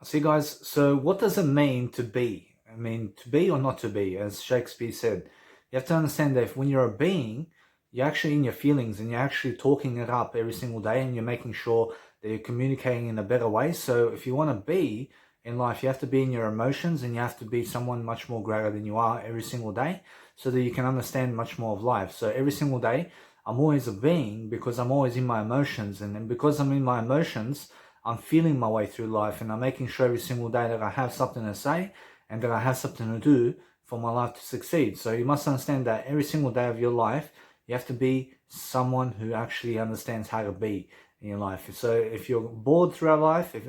See, guys, so what does it mean to be? I mean, to be or not to be, as Shakespeare said. You have to understand that if when you're a being, you're actually in your feelings and you're actually talking it up every single day and you're making sure that you're communicating in a better way. So if you want to be in life, you have to be in your emotions and you have to be someone much more greater than you are every single day so that you can understand much more of life. So every single day, I'm always a being because I'm always in my emotions. And then because I'm in my emotions, I'm feeling my way through life and I'm making sure every single day that I have something to say and that I have something to do for my life to succeed. So you must understand that every single day of your life, you have to be someone who actually understands how to be in your life. So if you're bored throughout life, if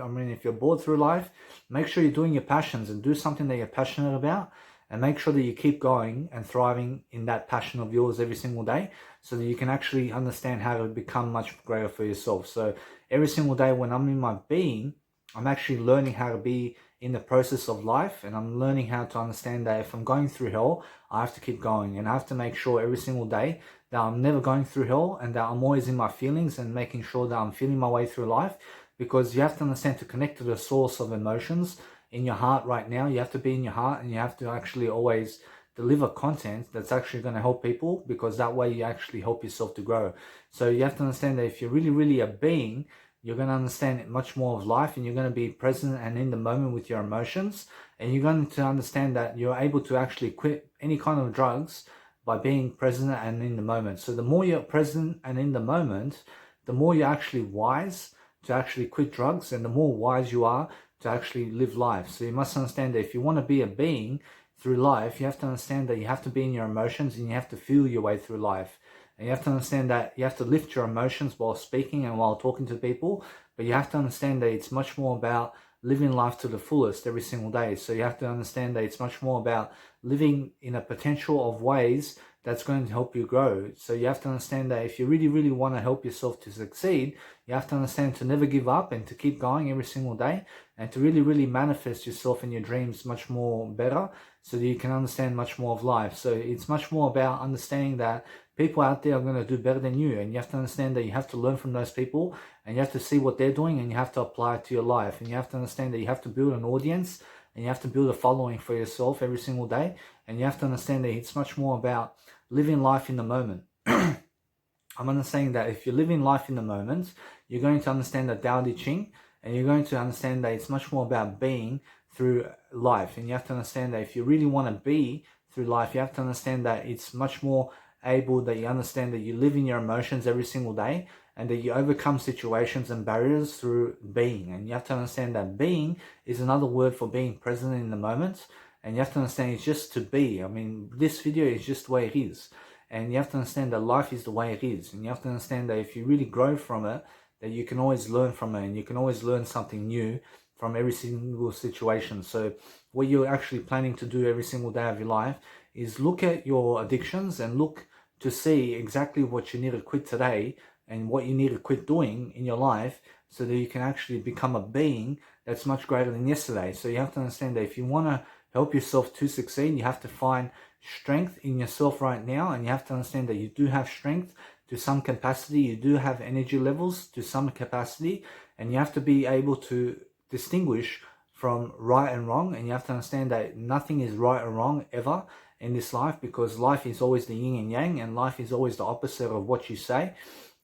you're bored through life, make sure you're doing your passions and do something that you're passionate about and make sure that you keep going and thriving in that passion of yours every single day so that you can actually understand how to become much greater for yourself. So every single day when I'm in my being, I'm actually learning how to be in the process of life, and I'm learning how to understand that if I'm going through hell, I have to keep going and I have to make sure every single day that I'm never going through hell and that I'm always in my feelings and making sure that I'm feeling my way through life, because you have to understand to connect to the source of emotions in your heart right now. You have to be in your heart and you have to actually always deliver content that's actually going to help people, because that way you actually help yourself to grow. So you have to understand that if you're really a being, you're going to understand much more of life and you're going to be present and in the moment with your emotions, and you're going to understand that you're able to actually quit any kind of drugs by being present and in the moment. So the more you're present and in the moment, the more you're actually wise to actually quit drugs and the more wise you are to actually live life. So you must understand that if you want to be a being through life, you have to understand that you have to be in your emotions and you have to feel your way through life. And you have to understand that you have to lift your emotions while speaking and while talking to people, but you have to understand that it's much more about living life to the fullest every single day. So you have to understand that it's much more about living in a potential of ways that's going to help you grow. So you have to understand that if you really want to help yourself to succeed, you have to understand to never give up and to keep going every single day and to really manifest yourself and your dreams much more better so that you can understand much more of life. So it's much more about understanding that people out there are going to do better than you, and you have to understand that you have to learn from those people and you have to see what they're doing and you have to apply it to your life. And you have to understand that you have to build an audience and you have to build a following for yourself every single day, and you have to understand that it's much more about living life in the moment. I'm understanding that if you're living life in the moment, you're going to understand the Tao Te Ching, and you're going to understand that it's much more about being through life. And you have to understand that if you really want to be through life, you have to understand that it's much more able that you understand that you live in your emotions every single day and that you overcome situations and barriers through being. And you have to understand that being is another word for being present in the moment. And you have to understand it's just to be. I mean, this video is just the way it is. And you have to understand that life is the way it is. And you have to understand that if you really grow from it, that you can always learn from it and you can always learn something new from every single situation. So what you're actually planning to do every single day of your life is look at your addictions and look to see exactly what you need to quit today and what you need to quit doing in your life so that you can actually become a being that's much greater than yesterday. So you have to understand that if you want to help yourself to succeed, you have to find strength in yourself right now, and you have to understand that you do have strength to some capacity, you do have energy levels to some capacity, and you have to be able to distinguish from right and wrong, and you have to understand that nothing is right or wrong ever in this life, because life is always the yin and yang, and life is always the opposite of what you say.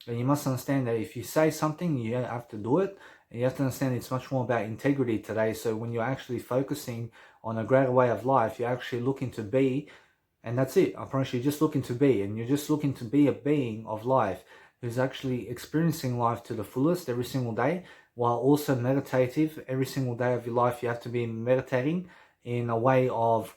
And you must understand that if you say something, you have to do it. And you have to understand it's much more about integrity today. So when you're actually focusing on a greater way of life, you're actually looking to be, and that's it. I promise you, you're just looking to be, and you're just looking to be a being of life who's actually experiencing life to the fullest every single day, while also meditative every single day of your life. You have to be meditating in a way of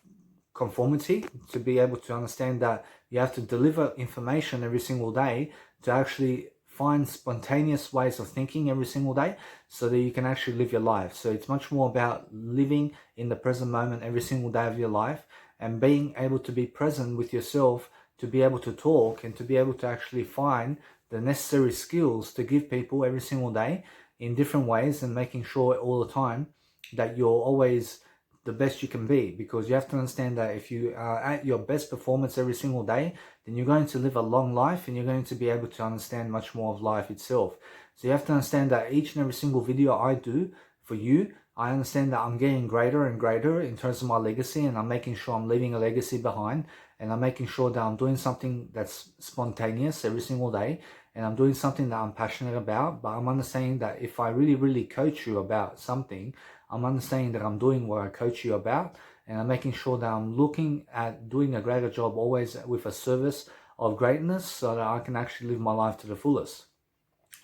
conformity to be able to understand that you have to deliver information every single day to actually find spontaneous ways of thinking every single day so that you can actually live your life. So it's much more about living in the present moment every single day of your life and being able to be present with yourself, to be able to talk and to be able to actually find the necessary skills to give people every single day in different ways, and making sure all the time that you're always the best you can be. Because you have to understand that if you are at your best performance every single day, then you're going to live a long life and you're going to be able to understand much more of life itself. So you have to understand that each and every single video I do for you, I understand that I'm getting greater and greater in terms of my legacy, and I'm making sure I'm leaving a legacy behind, and I'm making sure that I'm doing something that's spontaneous every single day, and I'm doing something that I'm passionate about. But I'm understanding that if I really, really coach you about something, I'm understanding that I'm doing what I coach you about, and I'm making sure that I'm looking at doing a greater job always with a service of greatness so that I can actually live my life to the fullest.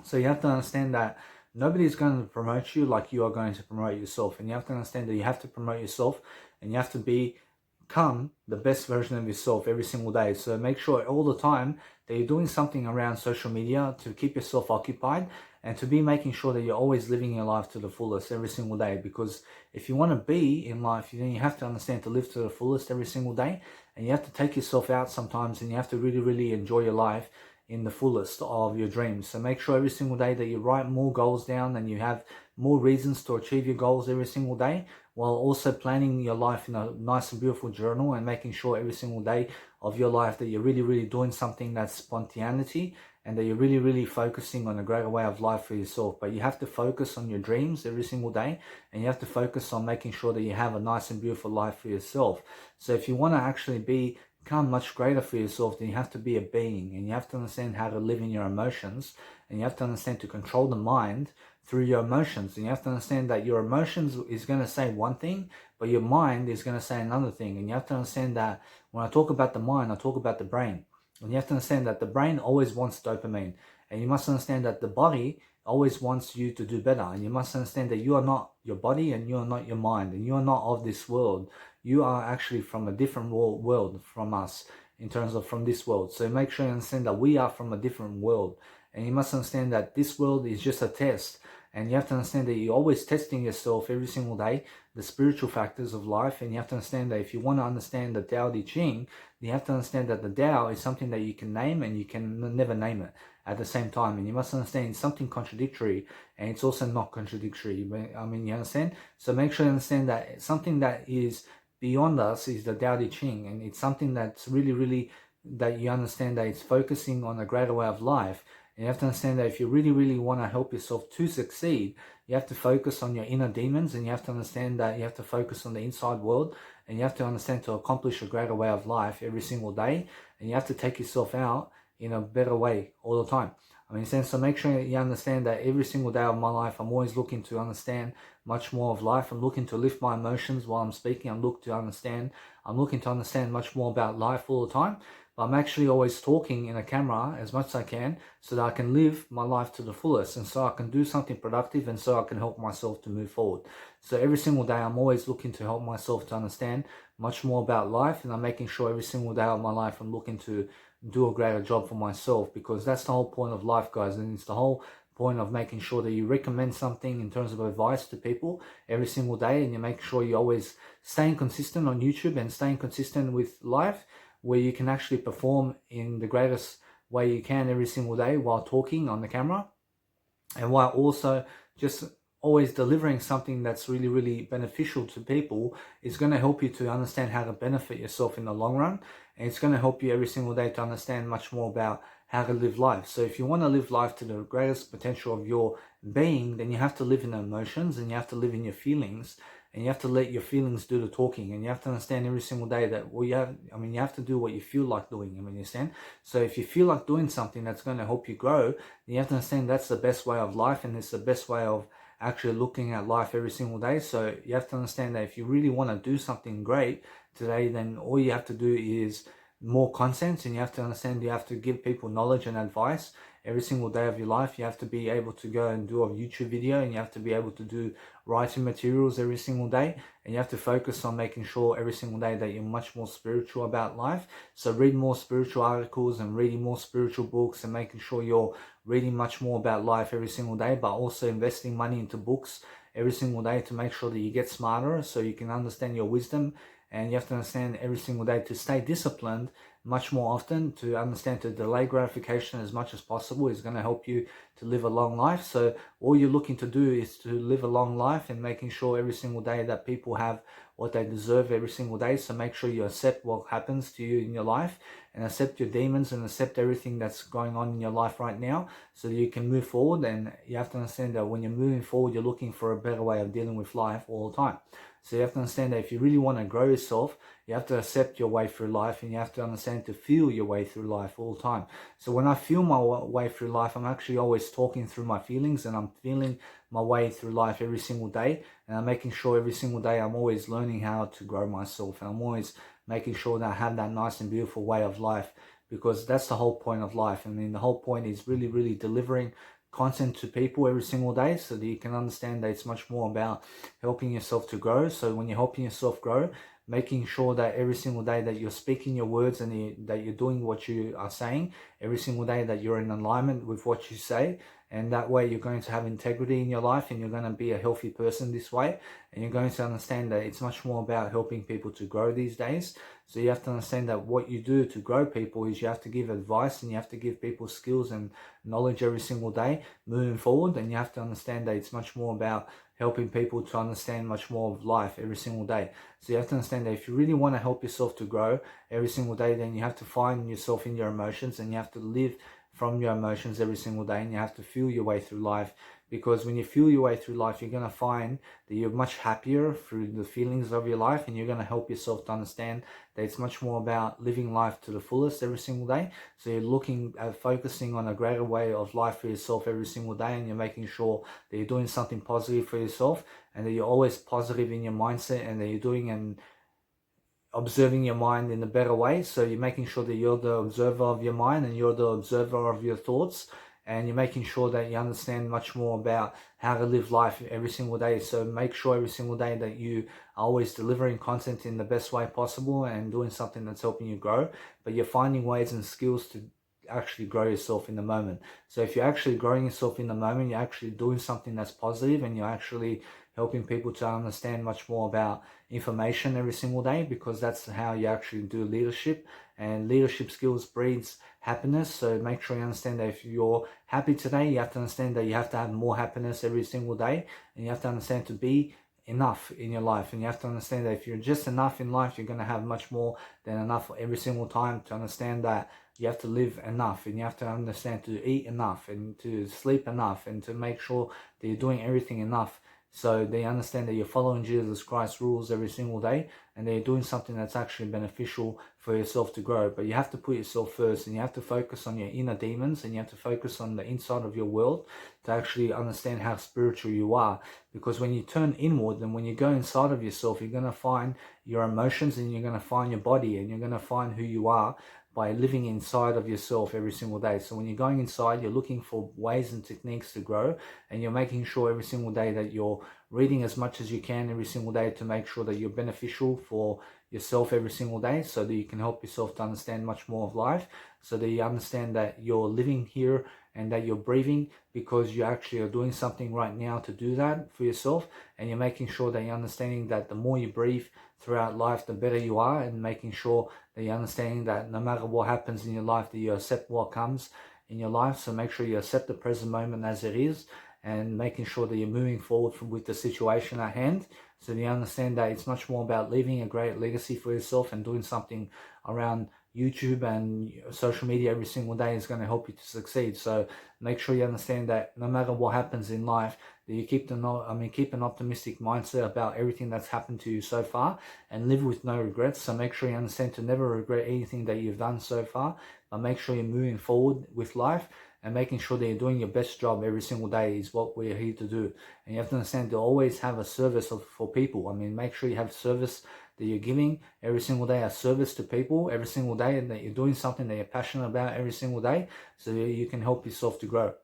So you have to understand that nobody's going to promote you like you are going to promote yourself. And you have to understand that you have to promote yourself, and you have to become the best version of yourself every single day. So make sure all the time that you're doing something around social media to keep yourself occupied, and to be making sure that you're always living your life to the fullest every single day. Because if you want to be in life, then you have to understand to live to the fullest every single day, and you have to take yourself out sometimes, and you have to really, really enjoy your life in the fullest of your dreams. So make sure every single day that you write more goals down and you have more reasons to achieve your goals every single day, while also planning your life in a nice and beautiful journal, and making sure every single day of your life that you're really, really doing something that's spontaneity, and that you're really, really focusing on a greater way of life for yourself. But you have to focus on your dreams every single day, and you have to focus on making sure that you have a nice and beautiful life for yourself. So if you want to actually become much greater for yourself, then you have to be a being, and you have to understand how to live in your emotions, and you have to understand to control the mind through your emotions. And you have to understand that your emotions is going to say one thing, but your mind is going to say another thing. And you have to understand that when I talk about the mind, I talk about the brain. And you have to understand that the brain always wants dopamine, and you must understand that the body always wants you to do better. And you must understand that you are not your body, and you are not your mind, and you are not of this world. You are actually from a different world from us, in terms of from this world. So make sure you understand that we are from a different world, and you must understand that this world is just a test. And you have to understand that you're always testing yourself every single day, the spiritual factors of life. And you have to understand that if you want to understand the Tao Te Ching, you have to understand that the Tao is something that you can name, and you can never name it at the same time. And you must understand it's something contradictory, and it's also not contradictory. I mean, you understand? So make sure you understand that something that is beyond us is the Tao Te Ching, and it's something that's really, really, that you understand that it's focusing on a greater way of life. And you have to understand that if you really, really want to help yourself to succeed, you have to focus on your inner demons, and you have to understand that you have to focus on the inside world, and you have to understand to accomplish a greater way of life every single day, and you have to take yourself out in a better way all the time. I mean, so make sure you understand that every single day of my life, I'm always looking to understand much more of life. I'm looking to lift my emotions while I'm speaking. I'm looking to understand much more about life all the time. But I'm actually always talking in a camera as much as I can, so that I can live my life to the fullest, and so I can do something productive, and so I can help myself to move forward. So every single day, I'm always looking to help myself to understand much more about life, and I'm making sure every single day of my life, I'm looking to do a greater job for myself, because that's the whole point of life, guys. And it's the whole point of making sure that you recommend something in terms of advice to people every single day, and you make sure you're always staying consistent on YouTube and staying consistent with life, where you can actually perform in the greatest way you can every single day while talking on the camera, and while also just always delivering something that's really, really beneficial to people. Is going to help you to understand how to benefit yourself in the long run, and it's going to help you every single day to understand much more about how to live life. So if you want to live life to the greatest potential of your being, then you have to live in the emotions, and you have to live in your feelings, and you have to let your feelings do the talking. And you have to understand every single day that you have to do what you feel like doing. You understand? So if you feel like doing something that's going to help you grow, then you have to understand that's the best way of life, and it's the best way of actually looking at life every single day. So you have to understand that if you really want to do something great today, then all you have to do is more content, and you have to understand you have to give people knowledge and advice every single day of your life. You have to be able to go and do a YouTube video, and you have to be able to do writing materials every single day, and you have to focus on making sure every single day that you're much more spiritual about life. So read more spiritual articles and reading more spiritual books, and making sure you're reading much more about life every single day, but also investing money into books every single day to make sure that you get smarter, so you can understand your wisdom. And you have to understand every single day to stay disciplined much more often, to understand to delay gratification as much as possible is going to help you to live a long life. So all you're looking to do is to live a long life, and making sure every single day that people have what they deserve every single day. So make sure you accept what happens to you in your life, and accept your demons and accept everything that's going on in your life right now so that you can move forward. And you have to understand that when you're moving forward, you're looking for a better way of dealing with life all the time. So you have to understand that if you really want to grow yourself, you have to accept your way through life, and you have to understand to feel your way through life all the time. So when I feel my way through life, I'm actually always talking through my feelings, and I'm feeling my way through life every single day. And I'm making sure every single day I'm always learning how to grow myself, and I'm always making sure that I have that nice and beautiful way of life, because that's the whole point of life. I mean, the whole point is really delivering content to people every single day so that you can understand that it's much more about helping yourself to grow. So when you're helping yourself grow, making sure that every single day that you're speaking your words and that you're doing what you are saying, every single day that you're in alignment with what you say, and that way you're going to have integrity in your life, and you're going to be a healthy person this way, and you're going to understand that it's much more about helping people to grow these days. So you have to understand that what you do to grow people is you have to give advice, and you have to give people skills and knowledge every single day moving forward. And you have to understand that it's much more about helping people to understand much more of life every single day. So you have to understand that if you really want to help yourself to grow every single day, then you have to find yourself in your emotions, and you have to live from your emotions every single day, and you have to feel your way through life. Because when you feel your way through life, you're going to find that you're much happier through the feelings of your life, and you're going to help yourself to understand that it's much more about living life to the fullest every single day. So you're looking at focusing on a greater way of life for yourself every single day, and you're making sure that you're doing something positive for yourself, and that you're always positive in your mindset, and that you're doing and observing your mind in a better way. So you're making sure that you're the observer of your mind, and you're the observer of your thoughts, and you're making sure that you understand much more about how to live life every single day. So make sure every single day that you are always delivering content in the best way possible and doing something that's helping you grow, but you're finding ways and skills to actually grow yourself in the moment. So if you're actually growing yourself in the moment, you're actually doing something that's positive, and you're actually helping people to understand much more about information every single day, because that's how you actually do leadership, and leadership skills breeds happiness. So make sure you understand that if you're happy today, you have to understand that you have to have more happiness every single day, and you have to understand to be enough in your life. And you have to understand that if you're just enough in life, you're going to have much more than enough every single time. To understand that you have to live enough, and you have to understand to eat enough, and to sleep enough, and to make sure that you're doing everything enough, so they understand that you're following Jesus Christ's rules every single day, and they're doing something that's actually beneficial for yourself to grow. But you have to put yourself first, and you have to focus on your inner demons, and you have to focus on the inside of your world to actually understand how spiritual you are. Because when you turn inward, and when you go inside of yourself, you're going to find your emotions, and you're going to find your body, and you're going to find who you are by living inside of yourself every single day. So when you're going inside, you're looking for ways and techniques to grow, and you're making sure every single day that you're reading as much as you can every single day to make sure that you're beneficial for yourself every single day, so that you can help yourself to understand much more of life, so that you understand that you're living here and that you're breathing because you actually are doing something right now to do that for yourself. And you're making sure that you're understanding that the more you breathe throughout life, the better you are, and making sure that you're understanding that no matter what happens in your life, that you accept what comes in your life. So make sure you accept the present moment as it is, and making sure that you're moving forward with the situation at hand, so that you understand that it's much more about leaving a great legacy for yourself, and doing something around YouTube and social media every single day is going to help you to succeed. So make sure you understand that no matter what happens in life, that you keep an optimistic mindset about everything that's happened to you so far, and live with no regrets. So make sure you understand to never regret anything that you've done so far, but make sure you're moving forward with life, and making sure that you're doing your best job every single day is what we're here to do. And you have to understand to always have a service for people. I mean, make sure you have service that you're giving every single day, a service to people every single day, and that you're doing something that you're passionate about every single day, so that you can help yourself to grow.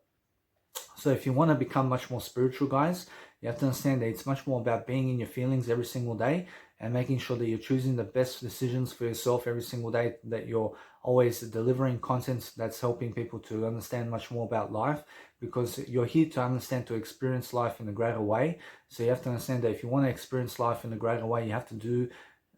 So if you want to become much more spiritual, guys, you have to understand that it's much more about being in your feelings every single day, and making sure that you're choosing the best decisions for yourself every single day, that you're always delivering content that's helping people to understand much more about life, because you're here to understand, to experience life in a greater way. So you have to understand that if you want to experience life in a greater way, you have to do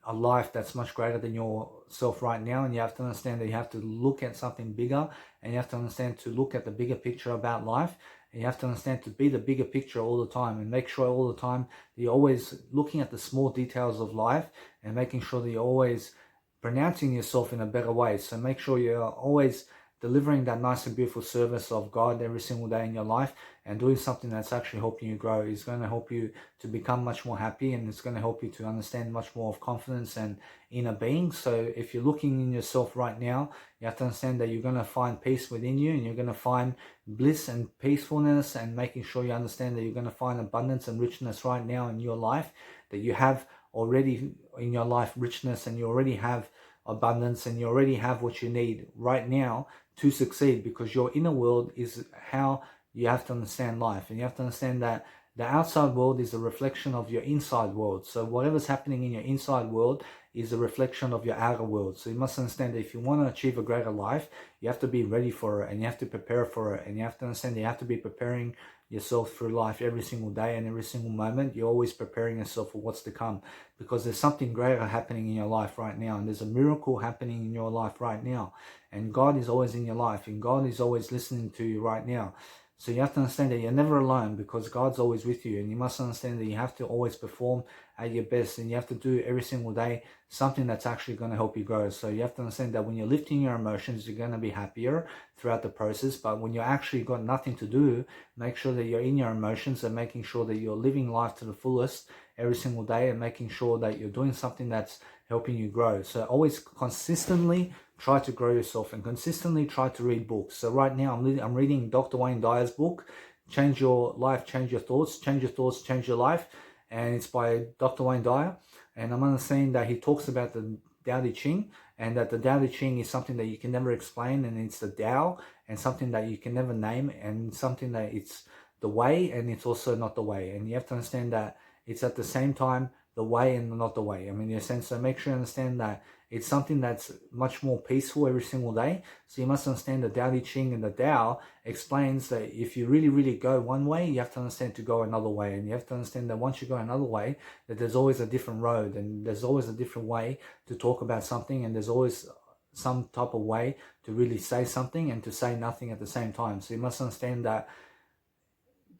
a life that's much greater than yourself right now, and you have to understand that you have to look at something bigger, and you have to understand to look at the bigger picture about life. And you have to understand to be the bigger picture all the time, and make sure all the time that you're always looking at the small details of life, and making sure that you're always pronouncing yourself in a better way. So make sure you're always delivering that nice and beautiful service of God every single day in your life, and doing something that's actually helping you grow is going to help you to become much more happy, and it's going to help you to understand much more of confidence and inner being. So if you're looking in yourself right now, you have to understand that you're going to find peace within you, and you're going to find bliss and peacefulness, and making sure you understand that you're going to find abundance and richness right now in your life, that you have already in your life richness, and you already have abundance, and you already have what you need right now to succeed, because your inner world is how you have to understand life. And you have to understand that the outside world is a reflection of your inside world. So whatever's happening in your inside world is a reflection of your outer world. So you must understand that if you want to achieve a greater life, you have to be ready for it, and you have to prepare for it, and you have to understand that you have to be preparing yourself through life every single day and every single moment. You're always preparing yourself for what's to come, because there's something greater happening in your life right now, and there's a miracle happening in your life right now, and God is always in your life, and God is always listening to you right now. So you have to understand that you're never alone, because God's always with you, and you must understand that you have to always perform at your best, and you have to do every single day something that's actually going to help you grow. So you have to understand that when you're lifting your emotions, you're going to be happier throughout the process. But when you actually got nothing to do, make sure that you're in your emotions, and making sure that you're living life to the fullest every single day, and making sure that you're doing something that's helping you grow. So always consistently try to grow yourself, and consistently try to read books. So right now I'm reading Dr. Wayne Dyer's book, Change Your Life, Change Your Thoughts, Change Your Thoughts, Change Your Life. And it's by Dr. Wayne Dyer. And I'm understanding that he talks about the Tao Te Ching, and that the Tao Te Ching is something that you can never explain, and it's the Tao, and something that you can never name, and something that it's the way, and it's also not the way. And you have to understand that it's at the same time the way and not the way. I mean, in a sense, so make sure you understand that it's something that's much more peaceful every single day. So you must understand the Tao Te Ching, and the Tao explains that if you really, really go one way, you have to understand to go another way. And you have to understand that once you go another way, that there's always a different road, and there's always a different way to talk about something, and there's always some type of way to really say something and to say nothing at the same time. So you must understand that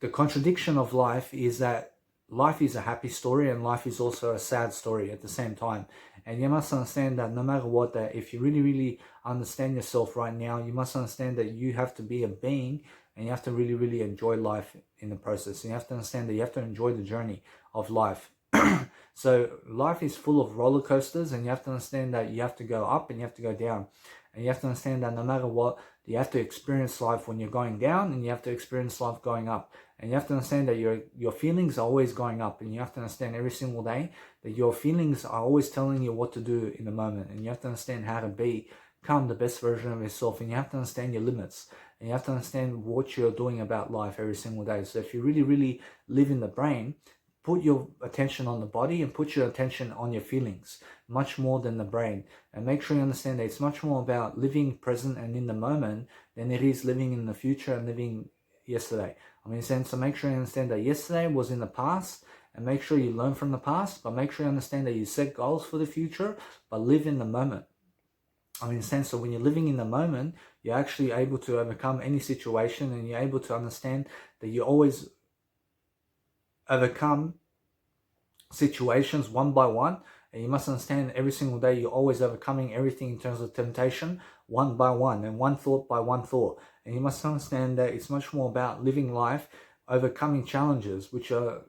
the contradiction of life is that life is a happy story, and life is also a sad story at the same time. And you must understand that no matter what, that if you really, really understand yourself right now, you must understand that you have to be a being, and you have to really, really enjoy life in the process. And you have to understand that you have to enjoy the journey of life. So life is full of roller coasters, and you have to understand that you have to go up and you have to go down. And you have to understand that no matter what, you have to experience life when you're going down, and you have to experience life going up. And you have to understand that your feelings are always going up, and you have to understand every single day that your feelings are always telling you what to do in the moment. And you have to understand how to become the best version of yourself, and you have to understand your limits, and you have to understand what you're doing about life every single day. So if you really, really live in the brain, put your attention on the body, and put your attention on your feelings much more than the brain. And make sure you understand that it's much more about living present and in the moment than it is living in the future and living yesterday. I mean, so make sure you understand that yesterday was in the past, and make sure you learn from the past, but make sure you understand that you set goals for the future, but live in the moment. I mean, so when you're living in the moment, you're actually able to overcome any situation, and you're able to understand that you always overcome situations one by one. And you must understand every single day you're always overcoming everything in terms of temptation one by one, and one thought by one thought. And you must understand that it's much more about living life, overcoming challenges, which are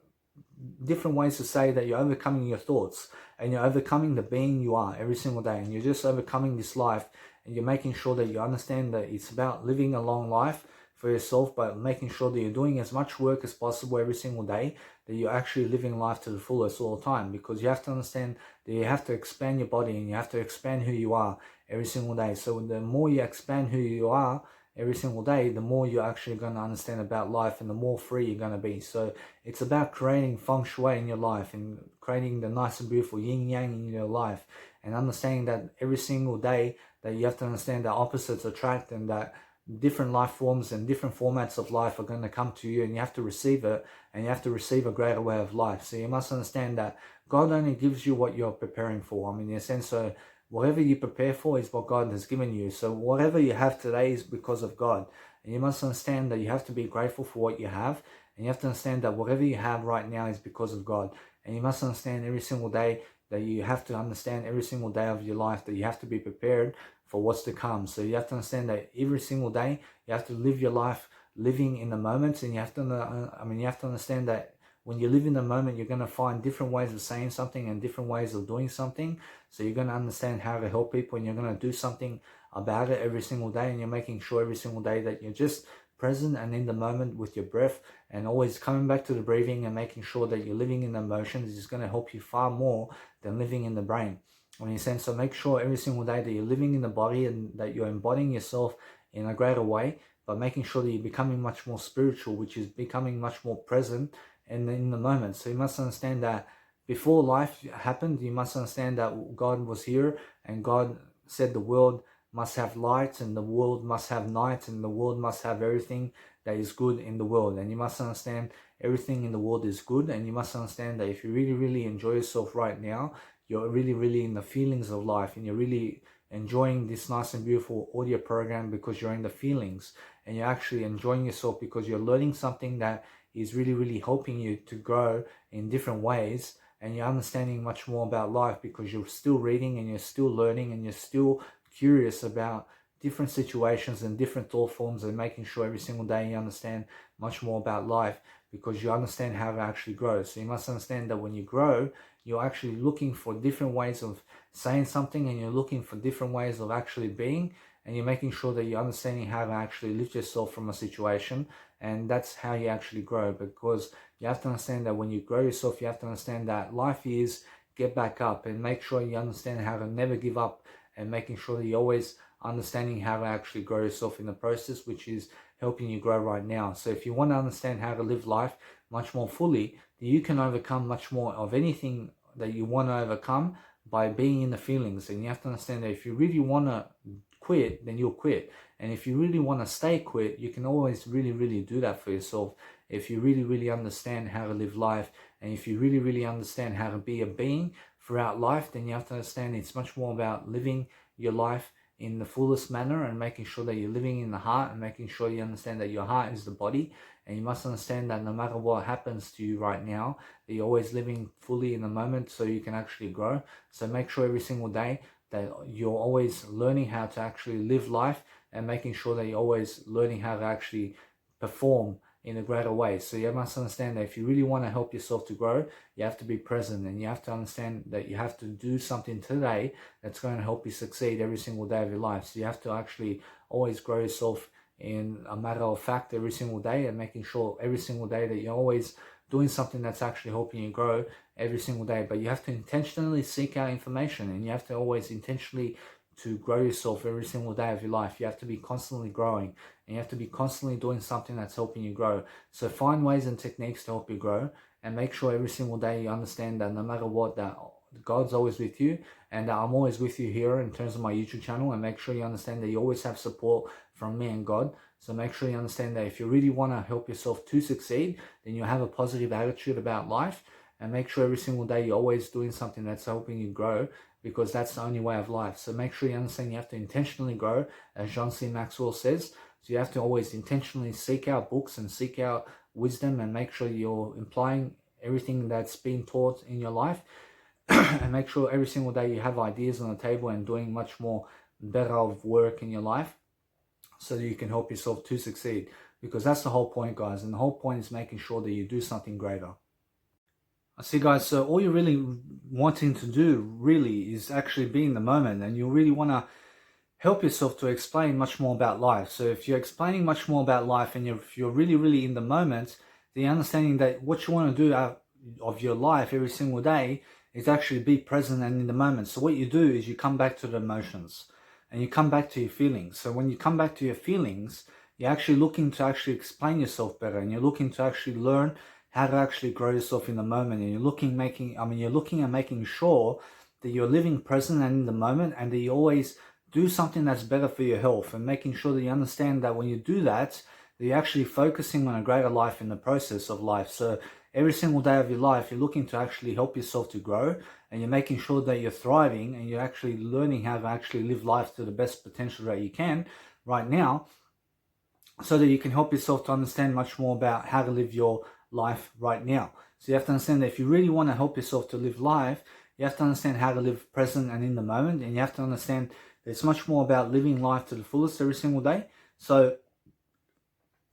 different ways to say that you're overcoming your thoughts, and you're overcoming the being you are every single day, and you're just overcoming this life, and you're making sure that you understand that it's about living a long life for yourself, but making sure that you're doing as much work as possible every single day, that you're actually living life to the fullest all the time. Because you have to understand that you have to expand your body, and you have to expand who you are every single day. So the more you expand who you are every single day, the more you're actually going to understand about life, and the more free you're going to be. So it's about creating feng shui in your life, and creating the nice and beautiful yin yang in your life, and understanding that every single day that you have to understand that opposites attract, and that different life forms and different formats of life are going to come to you, and you have to receive it, and you have to receive a greater way of life. So you must understand that God only gives you what you're preparing for. I mean, in a sense, so whatever you prepare for is what God has given you. So whatever you have today is because of God. And you must understand that you have to be grateful for what you have, and you have to understand that whatever you have right now is because of God. And you must understand every single day that you have to understand every single day of your life, that you have to be prepared for what's to come. So you have to understand that every single day you have to live your life living in the moments, and you have to you have to understand that when you live in the moment, you're going to find different ways of saying something and different ways of doing something. So you're going to understand how to help people, and you're going to do something about it every single day, and you're making sure every single day that you're just present and in the moment with your breath, and always coming back to the breathing and making sure that you're living in the emotions is going to help you far more than living in the brain. When you're saying, so make sure every single day that you're living in the body and that you're embodying yourself in a greater way, but making sure that you're becoming much more spiritual, which is becoming much more present and in the moment. So you must understand that before life happened, you must understand that God was here, and God said the world must have light, and the world must have night, and the world must have everything that is good in the world. And you must understand everything in the world is good, and you must understand that if you really, really enjoy yourself right now, you're really, really in the feelings of life, and you're really enjoying this nice and beautiful audio program because you're in the feelings, and you're actually enjoying yourself because you're learning something that is really, really helping you to grow in different ways, and you're understanding much more about life because you're still reading and you're still learning and you're still curious about different situations and different thought forms, and making sure every single day you understand much more about life because you understand how to actually grow. So you must understand that when you grow, you're actually looking for different ways of saying something, and you're looking for different ways of actually being, and you're making sure that you're understanding how to actually lift yourself from a situation, and that's how you actually grow. Because you have to understand that when you grow yourself, you have to understand that life is get back up, and make sure you understand how to never give up, and making sure that you're always understanding how to actually grow yourself in the process, which is helping you grow right now. So if you want to understand how to live life much more fully, then you can overcome much more of anything that you want to overcome by being in the feelings. And you have to understand that if you really want to quit, then you'll quit. And if you really want to stay quit, you can always really, really do that for yourself. If you really, really understand how to live life, and if you really, really understand how to be a being throughout life, then you have to understand it's much more about living your life in the fullest manner, and making sure that you're living in the heart, and making sure you understand that your heart is the body. And you must understand that no matter what happens to you right now, that you're always living fully in the moment so you can actually grow. So make sure every single day that you're always learning how to actually live life, and making sure that you're always learning how to actually perform in a greater way. So you must understand that if you really want to help yourself to grow, you have to be present, and you have to understand that you have to do something today that's going to help you succeed every single day of your life. So you have to actually always grow yourself in a matter of fact every single day, and making sure every single day that you're always doing something that's actually helping you grow every single day. But you have to intentionally seek out information, and you have to always intentionally to grow yourself every single day of your life. You have to be constantly growing, and you have to be constantly doing something that's helping you grow. So find ways and techniques to help you grow, and make sure every single day you understand that no matter what, that God's always with you, and that I'm always with you here in terms of my YouTube channel. And make sure you understand that you always have support from me and God. So make sure you understand that if you really want to help yourself to succeed, then you have a positive attitude about life, and make sure every single day you're always doing something that's helping you grow, because that's the only way of life. So make sure you understand you have to intentionally grow, as John C. Maxwell says. So you have to always intentionally seek out books and seek out wisdom, and make sure you're implying everything that's being taught in your life. And make sure every single day you have ideas on the table and doing much more better of work in your life, so that you can help yourself to succeed. Because that's the whole point, guys. And the whole point is making sure that you do something greater. I see, guys, so all you're really wanting to do really is actually be in the moment, and you really want to help yourself to explain much more about life. So if you're explaining much more about life, and if you're really, really in the moment, the understanding that what you want to do out of your life every single day is actually be present and in the moment. So what you do is you come back to the emotions, and you come back to your feelings. So when you come back to your feelings, you're actually looking to actually explain yourself better, and you're looking to actually learn how to actually grow yourself in the moment. And you're looking at making sure that you're living present and in the moment, and that you always do something that's better for your health, and making sure that you understand that when you do that, you're actually focusing on a greater life in the process of life. So every single day of your life, you're looking to actually help yourself to grow, and you're making sure that you're thriving, and you're actually learning how to actually live life to the best potential that you can right now, so that you can help yourself to understand much more about how to live your life right now. So you have to understand that if you really want to help yourself to live life, You have to understand how to live present and in the moment, and you have to understand that it's much more about living life to the fullest every single day. So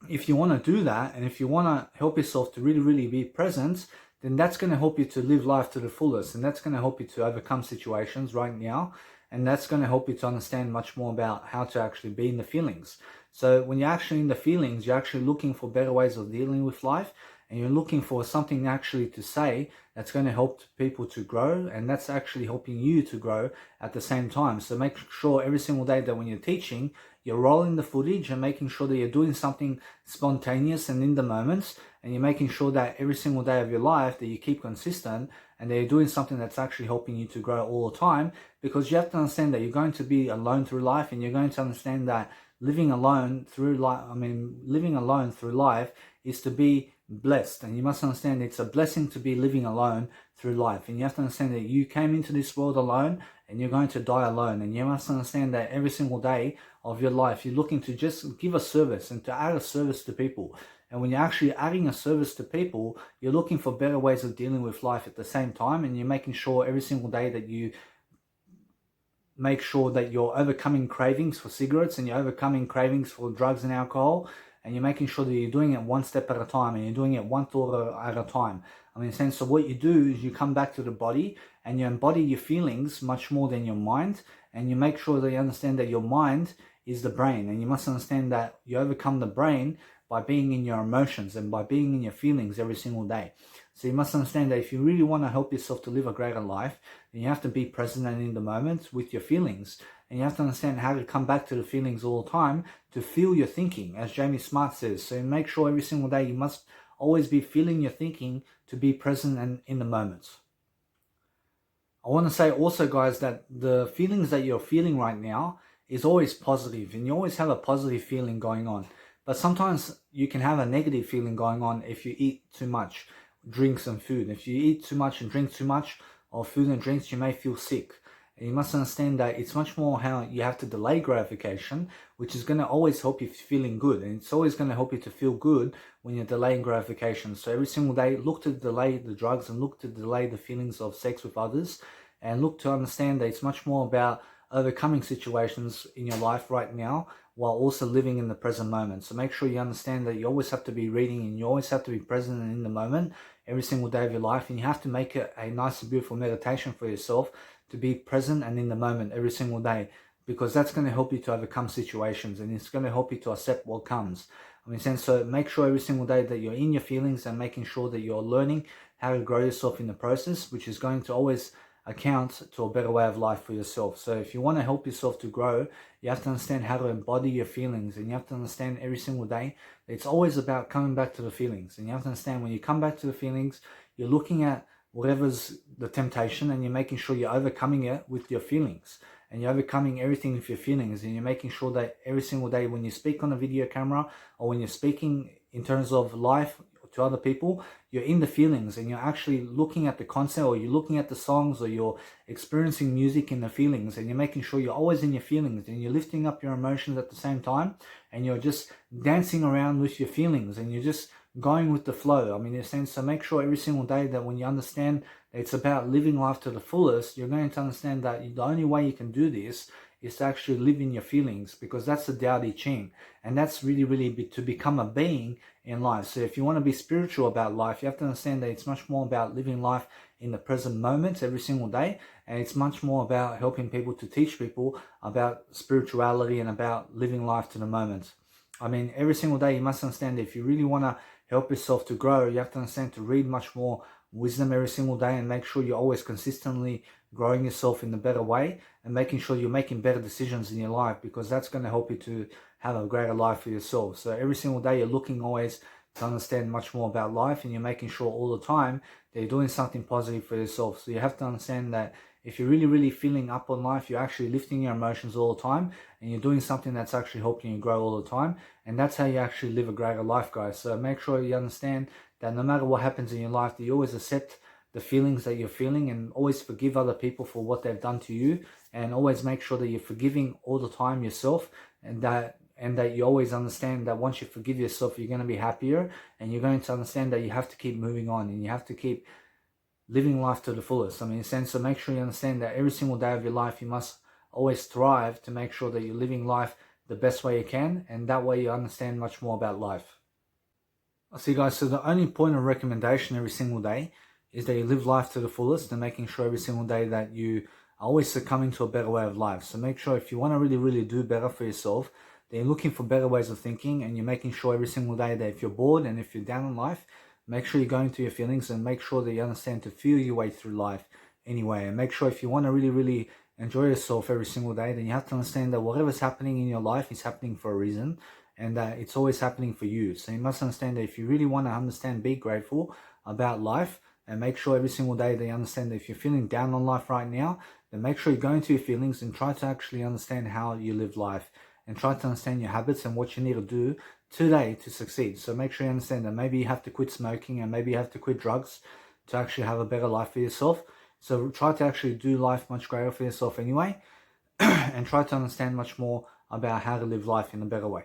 if you want to do that, and if you want to help yourself to really, really be present, then that's going to help you to live life to the fullest, and that's going to help you to overcome situations right now, and that's going to help you to understand much more about how to actually be in the feelings. So when you're actually in the feelings, you're actually looking for better ways of dealing with life, and you're looking for something actually to say that's going to help people to grow, and that's actually helping you to grow at the same time. So make sure every single day that when you're teaching, you're rolling the footage and making sure that you're doing something spontaneous and in the moment, and you're making sure that every single day of your life that you keep consistent and that you're doing something that's actually helping you to grow all the time, because you have to understand that you're going to be alone through life, and you're going to understand that living alone through life is to be blessed, and you must understand it's a blessing to be living alone through life. And you have to understand that you came into this world alone, and you're going to die alone. And you must understand that every single day of your life, you're looking to just give a service and to add a service to people. And when you're actually adding a service to people, you're looking for better ways of dealing with life at the same time, and you're making sure every single day that you make sure that you're overcoming cravings for cigarettes, and you're overcoming cravings for drugs and alcohol, and you're making sure that you're doing it one step at a time, and you're doing it one thought at a time. I mean, so what you do is you come back to the body, and you embody your feelings much more than your mind, and you make sure that you understand that your mind is the brain, and you must understand that you overcome the brain by being in your emotions and by being in your feelings every single day. So you must understand that if you really want to help yourself to live a greater life, then you have to be present and in the moment with your feelings. And you have to understand how to come back to the feelings all the time to feel your thinking, as Jamie Smart says. So make sure every single day you must always be feeling your thinking to be present and in the moment. I want to say also, guys, that the feelings that you're feeling right now is always positive, and you always have a positive feeling going on. But sometimes you can have a negative feeling going on if you eat too much drinks and food. If you eat too much and drink too much of food and drinks, you may feel sick. And you must understand that it's much more how you have to delay gratification, which is going to always help you feeling good. And it's always going to help you to feel good when you're delaying gratification. So every single day, look to delay the drugs and look to delay the feelings of sex with others, and look to understand that it's much more about overcoming situations in your life right now while also living in the present moment. So make sure you understand that you always have to be reading, and you always have to be present and in the moment every single day of your life, and you have to make it a nice and beautiful meditation for yourself to be present and in the moment every single day, because that's going to help you to overcome situations, and it's going to help you to accept what comes. So make sure every single day that you're in your feelings and making sure that you're learning how to grow yourself in the process, which is going to always account to a better way of life for yourself. So if you want to help yourself to grow, you have to understand how to embody your feelings, and you have to understand every single day that it's always about coming back to the feelings. And you have to understand when you come back to the feelings, you're looking at whatever's the temptation, and you're making sure you're overcoming it with your feelings, and you're overcoming everything with your feelings, and you're making sure that every single day when you speak on a video camera, or when you're speaking in terms of life to other people, you're in the feelings, and you're actually looking at the concept, or you're looking at the songs, or you're experiencing music in the feelings, and you're making sure you're always in your feelings, and you're lifting up your emotions at the same time, and you're just dancing around with your feelings, and you're just going with the flow. So make sure every single day that when you understand that it's about living life to the fullest, you're going to understand that the only way you can do this is to actually live in your feelings, because that's the Tao Te Ching, and that's really to become a being in life. So if you want to be spiritual about life, you have to understand that it's much more about living life in the present moment every single day, and it's much more about helping people to teach people about spirituality and about living life to the moment. Every single day you must understand that if you really want to help yourself to grow, you have to understand to read much more wisdom every single day, and make sure you're always consistently growing yourself in a better way, and making sure you're making better decisions in your life, because that's going to help you to have a greater life for yourself. So every single day you're looking always to understand much more about life, and you're making sure all the time that you're doing something positive for yourself. So you have to understand that if you're really feeling up on life, you're actually lifting your emotions all the time, and you're doing something that's actually helping you grow all the time, and that's how you actually live a greater life, guys. So make sure you understand that no matter what happens in your life, that you always accept the feelings that you're feeling, and always forgive other people for what they've done to you, and always make sure that you're forgiving all the time yourself, and that you always understand that once you forgive yourself, you're going to be happier, and you're going to understand that you have to keep moving on, and you have to keep living life to the fullest. I mean, in a sense, so make sure you understand that every single day of your life, you must always strive to make sure that you're living life the best way you can, and that way you understand much more about life. See guys, so the only point of recommendation every single day is that you live life to the fullest and making sure every single day that you are always succumbing to a better way of life. So make sure if you want to really do better for yourself, then you're looking for better ways of thinking, and you're making sure every single day that if you're bored and if you're down in life, make sure you're going through your feelings and make sure that you understand to feel your way through life anyway. And make sure if you want to really enjoy yourself every single day, then you have to understand that whatever's happening in your life is happening for a reason, and that it's always happening for you. So you must understand that if you really want to understand, be grateful about life, and make sure every single day that you understand that if you're feeling down on life right now, then make sure you go into your feelings and try to actually understand how you live life, and try to understand your habits and what you need to do today to succeed. So make sure you understand that maybe you have to quit smoking, and maybe you have to quit drugs to actually have a better life for yourself. So try to actually do life much greater for yourself anyway, and try to understand much more about how to live life in a better way.